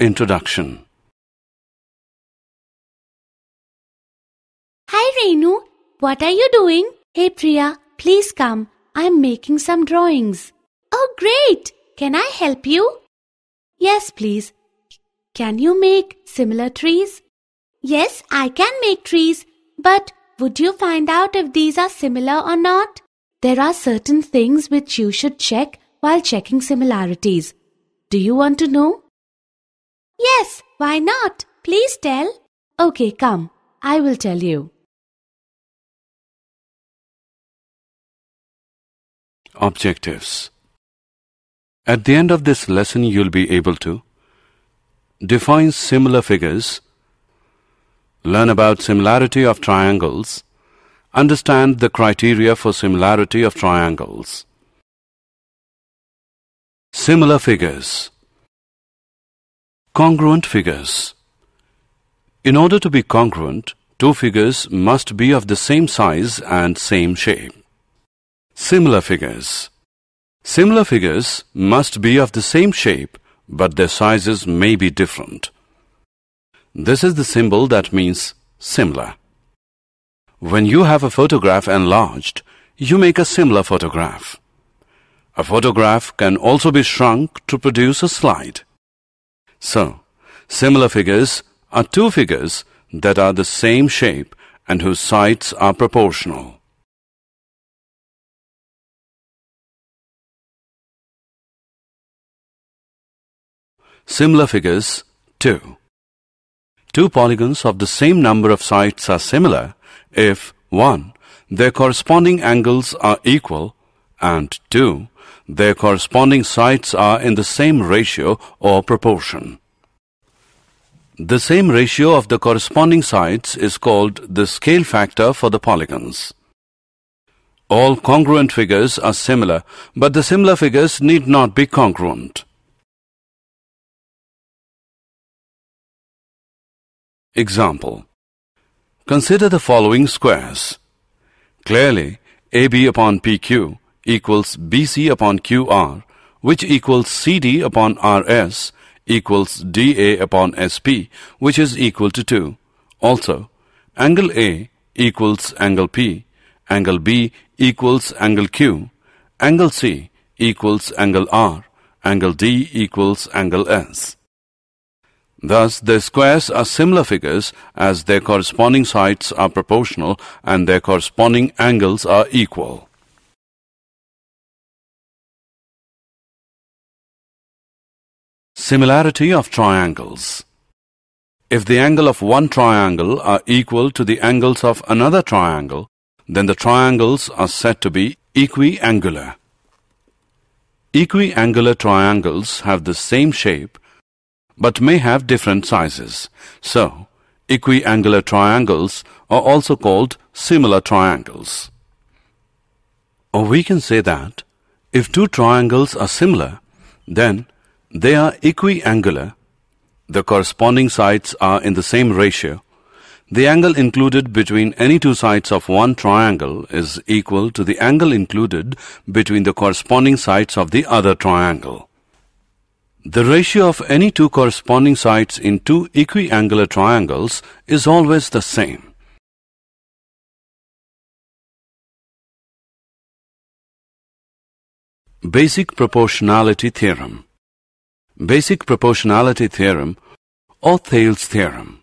Introduction. Hi Renu, what are you doing? Hey Priya, please come. I'm making some drawings. Oh great! Can I help you? Yes, please. Can you make similar trees? Yes, I can make trees. But would you find out if these are similar or not? There are certain things which you should check while checking similarities. Do you want to know? Yes, why not? Please tell. Okay, come. I will tell you. Objectives. At the end of this lesson, you'll be able to define similar figures, learn about similarity of triangles, understand the criteria for similarity of triangles. Similar figures. Congruent figures. In order to be congruent, two figures must be of the same size and same shape. Similar figures. Similar figures must be of the same shape, but their sizes may be different. This is the symbol that means similar. When you have a photograph enlarged, you make a similar photograph. A photograph can also be shrunk to produce a slide. So, similar figures are two figures that are the same shape and whose sides are proportional. Similar figures 2. Two polygons of the same number of sides are similar if 1. Their corresponding angles are equal and 2. Their corresponding sides are in the same ratio or proportion. The same ratio of the corresponding sides is called the scale factor for the polygons. All congruent figures are similar, but the similar figures need not be congruent. Example. Consider the following squares. Clearly, AB upon PQ equals BC upon QR, which equals CD upon RS equals DA upon SP, which is equal to 2. Also, angle A equals angle P, angle B equals angle Q, angle C equals angle R, angle D equals angle S. Thus, the squares are similar figures as their corresponding sides are proportional and their corresponding angles are equal. Similarity of triangles. If the angle of one triangle are equal to the angles of another triangle, then the triangles are said to be equiangular. Equiangular triangles have the same shape but may have different sizes. So, equiangular triangles are also called similar triangles. Or we can say that if two triangles are similar, then they are equiangular, the corresponding sides are in the same ratio, the angle included between any two sides of one triangle is equal to the angle included between the corresponding sides of the other triangle. The ratio of any two corresponding sides in two equiangular triangles is always the same. Basic proportionality theorem. Basic proportionality theorem or Thales theorem.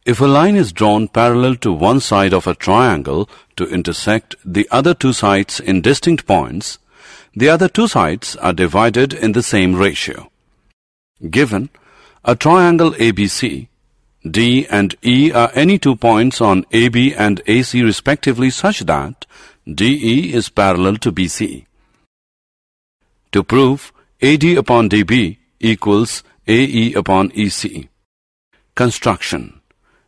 If a line is drawn parallel to one side of a triangle to intersect the other two sides in distinct points, the other two sides are divided in the same ratio. Given a triangle ABC, D and E are any two points on AB and AC respectively such that DE is parallel to BC. To prove AD upon DB equals AE upon EC. Construction.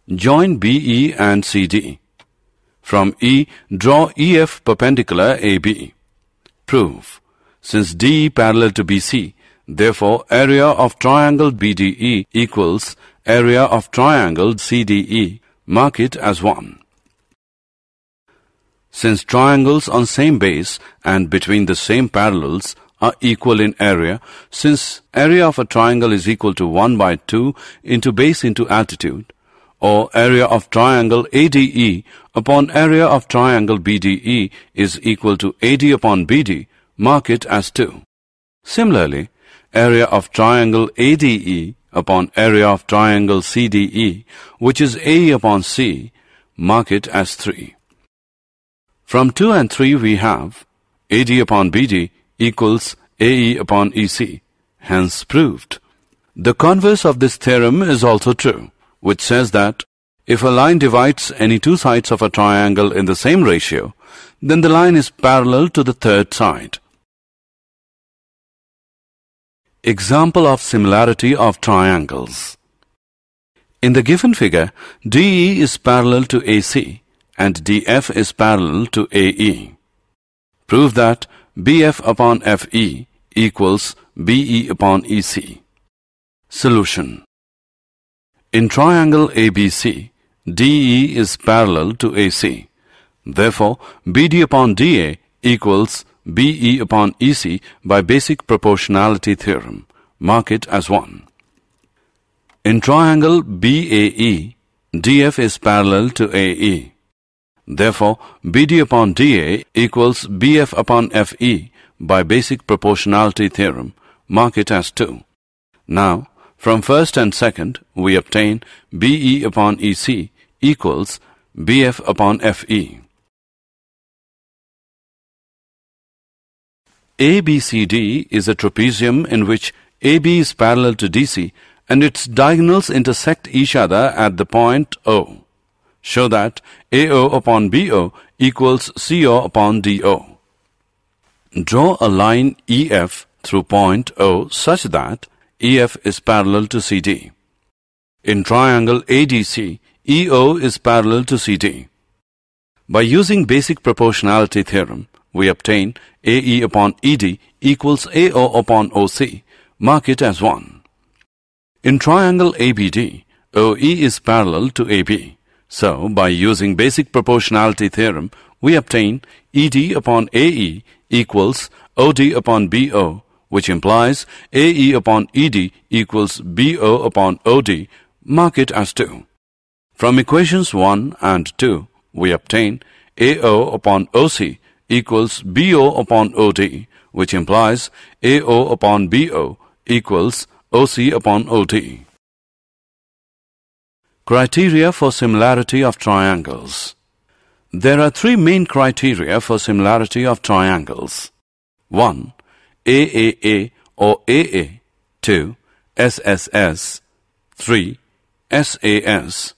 Join BE and CD. From E, draw EF perpendicular AB. Prove. Since DE parallel to BC, therefore area of triangle BDE equals area of triangle CDE. Mark it as 1. Since triangles on same base and between the same parallels are equal in area, since area of a triangle is equal to 1 by 2 into base into altitude, or area of triangle ADE upon area of triangle BDE is equal to AD upon BD, mark it as 2. Similarly, area of triangle ADE upon area of triangle CDE, which is AE upon C, mark it as 3. From 2 and 3 we have AD upon BD equals AE upon EC, hence proved. The converse of this theorem is also true, which says that if a line divides any two sides of a triangle in the same ratio, then the line is parallel to the third side. Example of similarity of triangles. In the given figure, DE is parallel to AC and DF is parallel to AE. Prove that BF upon FE equals BE upon EC. Solution. In triangle ABC, DE is parallel to AC. Therefore, BD upon DA equals BE upon EC by basic proportionality theorem. Mark it as 1. In triangle BAE, DF is parallel to AE. Therefore, BD upon DA equals BF upon FE by basic proportionality theorem. Mark it as 2. Now, from first and second, we obtain BE upon EC equals BF upon FE. ABCD is a trapezium in which AB is parallel to DC and its diagonals intersect each other at the point O. Show that AO upon BO equals CO upon DO. Draw a line EF through point O such that EF is parallel to CD. In triangle ADC, EO is parallel to CD. By using basic proportionality theorem, we obtain AE upon ED equals AO upon OC. Mark it as 1. In triangle ABD, OE is parallel to AB. So, by using basic proportionality theorem, we obtain ED upon AE equals OD upon BO, which implies AE upon ED equals BO upon OD. Mark it as 2. From equations 1 and 2, we obtain AO upon OC equals BO upon OD, which implies AO upon BO equals OC upon OD. Criteria for similarity of triangles. There are 3 main criteria for similarity of triangles. 1. AAA or AA. 2. SSS. 3. SAS.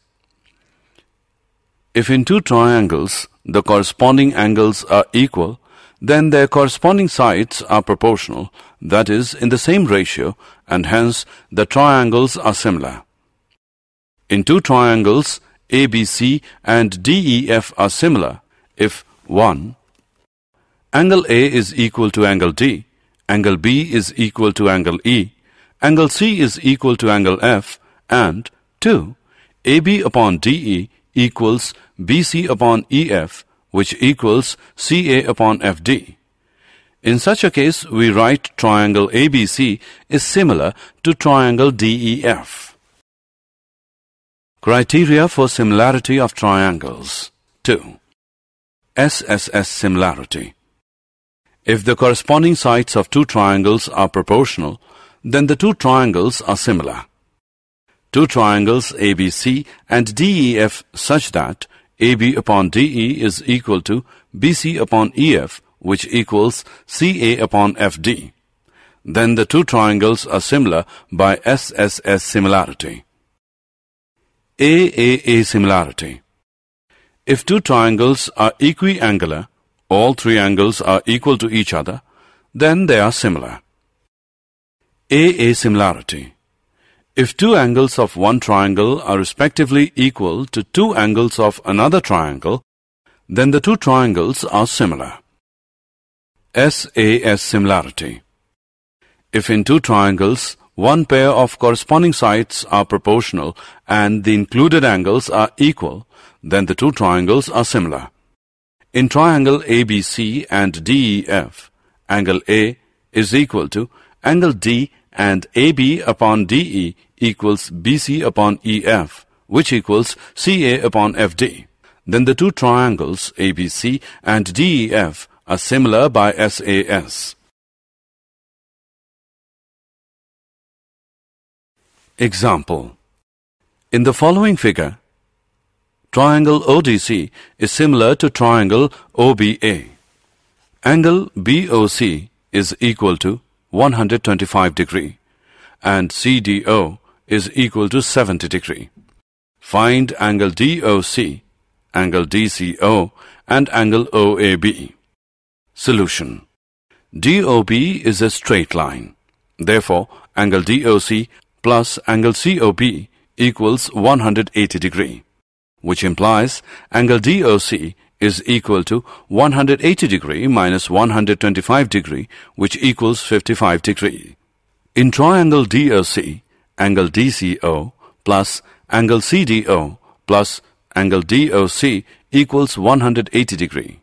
If in two triangles the corresponding angles are equal, then their corresponding sides are proportional, that is, in the same ratio, and hence the triangles are similar. In two triangles, ABC and DEF are similar if 1. Angle A is equal to angle D, angle B is equal to angle E, angle C is equal to angle F, and 2. AB upon DE equals BC upon EF, which equals CA upon FD. In such a case, we write triangle ABC is similar to triangle DEF. Criteria for similarity of triangles. 2. SSS similarity. If the corresponding sides of two triangles are proportional, then the two triangles are similar. Two triangles ABC and DEF such that AB upon DE is equal to BC upon EF, which equals CA upon FD. Then the two triangles are similar by SSS similarity. AAA similarity. If two triangles are equiangular, all three angles are equal to each other, then they are similar. AA similarity. If two angles of one triangle are respectively equal to two angles of another triangle, then the two triangles are similar. SAS similarity. If in two triangles, one pair of corresponding sides are proportional and the included angles are equal, then the two triangles are similar. In triangle ABC and DEF, angle A is equal to angle D and AB upon DE equals BC upon EF, which equals CA upon FD. Then the two triangles ABC and DEF are similar by SAS. Example. In the following figure, triangle ODC is similar to triangle OBA. Angle BOC is equal to 125 degree and CDO is equal to 70 degree. Find angle DOC, angle DCO and angle OAB. Solution. DOB is a straight line. Therefore, angle DOC plus angle COB equals 180 degree, which implies angle DOC is equal to 180 degree minus 125 degree, which equals 55 degree. In triangle DOC, angle DCO plus angle CDO plus angle DOC equals 180 degree.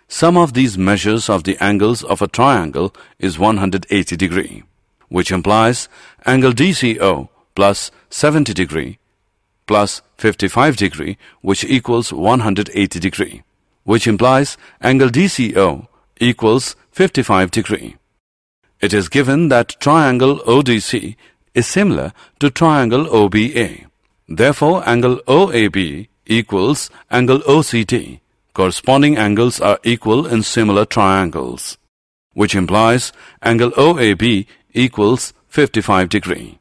Sum of these measures of the angles of a triangle is 180 degree, which implies angle DCO plus 70 degree plus 55 degree, which equals 180 degree, which implies angle DCO equals 55 degree. It is given that triangle ODC is similar to triangle OBA. Therefore, angle OAB equals angle OCD. Corresponding angles are equal in similar triangles, which implies angle OAB equals 55 degree.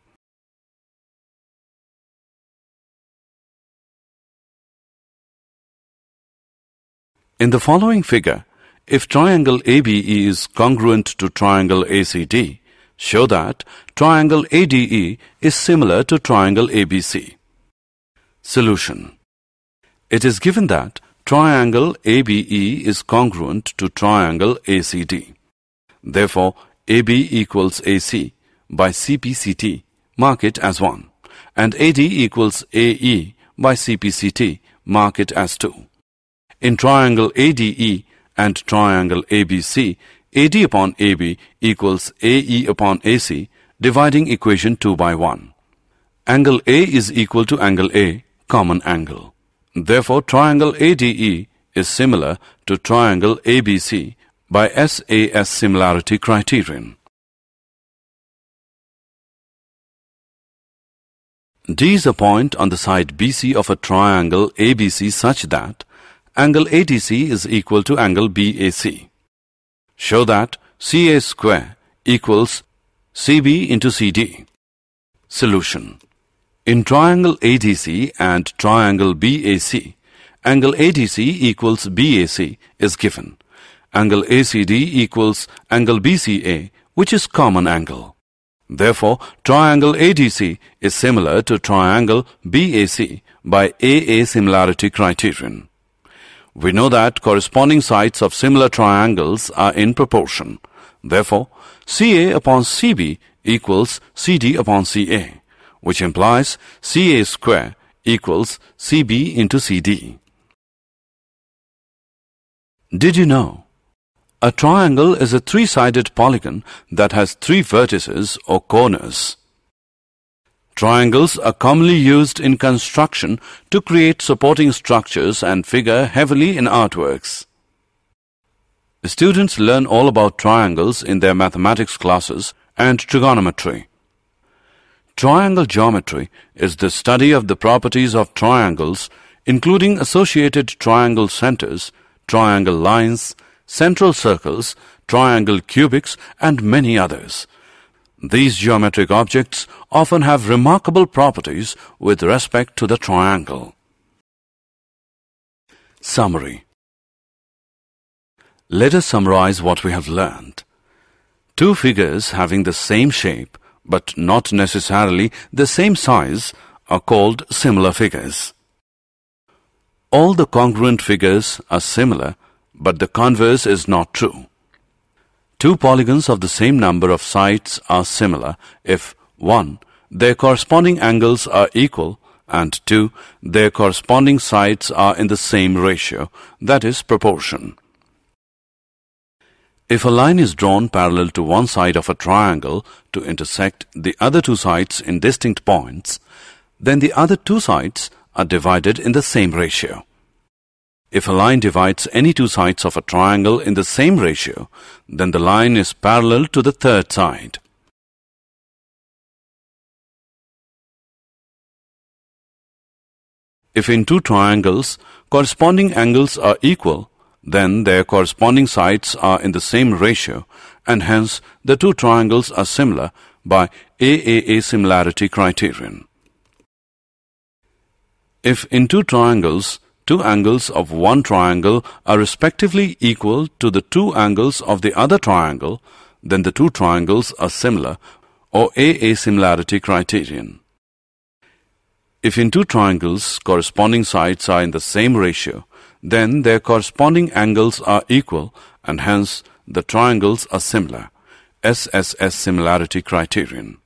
In the following figure, if triangle ABE is congruent to triangle ACD, show that triangle ADE is similar to triangle ABC. Solution. It is given that triangle ABE is congruent to triangle ACD. Therefore, AB equals AC by CPCT, mark it as 1, and AD equals AE by CPCT, mark it as 2. In triangle ADE and triangle ABC, AD upon AB equals AE upon AC, dividing equation 2 by 1. Angle A is equal to angle A, common angle. Therefore, triangle ADE is similar to triangle ABC by SAS similarity criterion. D is a point on the side BC of a triangle ABC such that angle ADC is equal to angle BAC. Show that CA square equals CB into CD. Solution. In triangle ADC and triangle BAC, angle ADC equals BAC is given. Angle ACD equals angle BCA, which is common angle. Therefore, triangle ADC is similar to triangle BAC by AA similarity criterion. We know that corresponding sides of similar triangles are in proportion. Therefore, CA upon CB equals CD upon CA, which implies CA square equals CB into CD. Did you know? A triangle is a three-sided polygon that has three vertices or corners. Triangles are commonly used in construction to create supporting structures and figure heavily in artworks. Students learn all about triangles in their mathematics classes and trigonometry. Triangle geometry is the study of the properties of triangles, including associated triangle centers, triangle lines, central circles, triangle cubics, and many others. These geometric objects often have remarkable properties with respect to the triangle. Summary. Let us summarize what we have learned. Two figures having the same shape but not necessarily the same size are called similar figures. All the congruent figures are similar, but the converse is not true. Two polygons of the same number of sides are similar if 1. Their corresponding angles are equal, and 2. Their corresponding sides are in the same ratio, that is, proportion. If a line is drawn parallel to one side of a triangle to intersect the other two sides in distinct points, then the other two sides are divided in the same ratio. If a line divides any two sides of a triangle in the same ratio, then the line is parallel to the third side. If in two triangles, corresponding angles are equal, then their corresponding sides are in the same ratio, and hence the two triangles are similar by AAA similarity criterion. If in two triangles, two angles of one triangle are respectively equal to the two angles of the other triangle, then the two triangles are similar, or AA similarity criterion. If in two triangles, corresponding sides are in the same ratio, then their corresponding angles are equal, and hence the triangles are similar, SSS similarity criterion.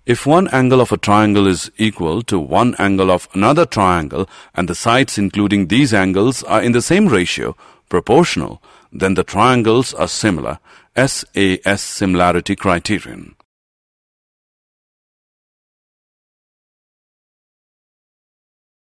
If one angle of a triangle is equal to one angle of another triangle, and the sides including these angles are in the same ratio, proportional, then the triangles are similar, SAS similarity criterion.